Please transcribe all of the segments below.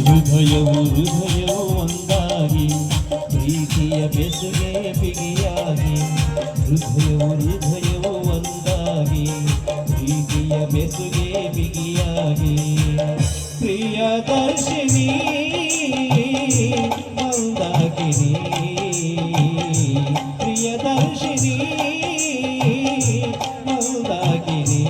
ಹೃದಯವು ಒಂದಾಗಿ ಪ್ರೀತಿಯ ಬೆಸುಗೆ ಬಿಗಿಯಾಗಿ ಹೃದಯವು ಒಂದಾಗಿ ಪ್ರೀತಿಯ ಬೆಸುಗೆ ಬಿಗಿಯಾಗಿ ಪ್ರಿಯದರ್ಶಿನಿ ಮಂದಾಕಿನಿ ಪ್ರಿಯದರ್ಶಿನಿ ಮಂದಾಕಿನಿ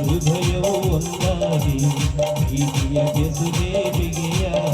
ಹೃದಯವು ಒಂದಾಗಿ ಪ್ರೀತಿಯ ಬೆಸುಗೆ ಬಿಗಿಯಾಗಿ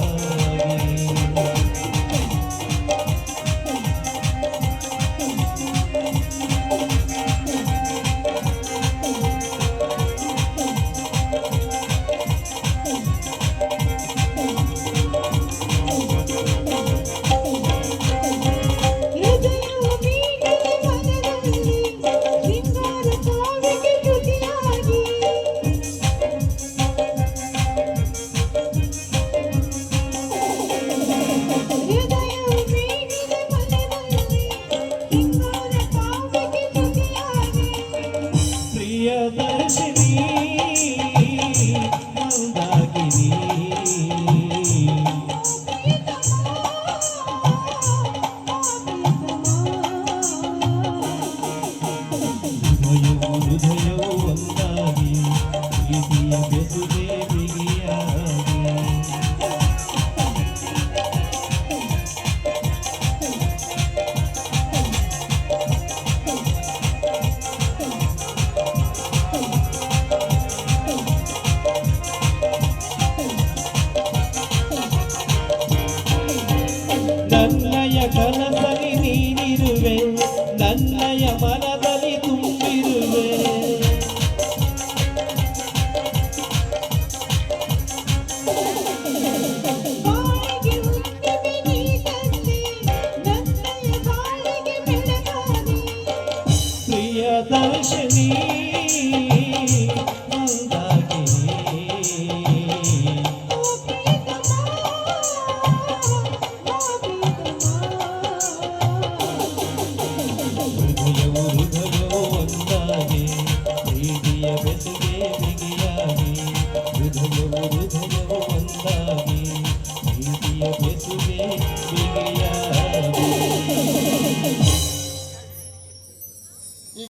ಪ್ರಿಯದರ್ಶಿನಿ ಮಂದಾಕಿನಿ ಹೃದಯವು ಒಂದಾಗಿ ಪ್ರೀತಿಯ ಬೆಸುಗೆ ಬಿಗಿಯಾಗಿ ನನ್ನಯ ಕನಸಲಿ ನೀನಿರುವೆ ನನ್ನಯ ಮನದಲ್ಲಿ ತುಂಬಿರುವೆ ಪ್ರಿಯದರ್ಶಿನಿ ಮಂದಾಕಿನಿ ಹೃದಯವು ಒಂದಾಗಿ ಪ್ರೀತಿಯ ಬೆಸುಗೆ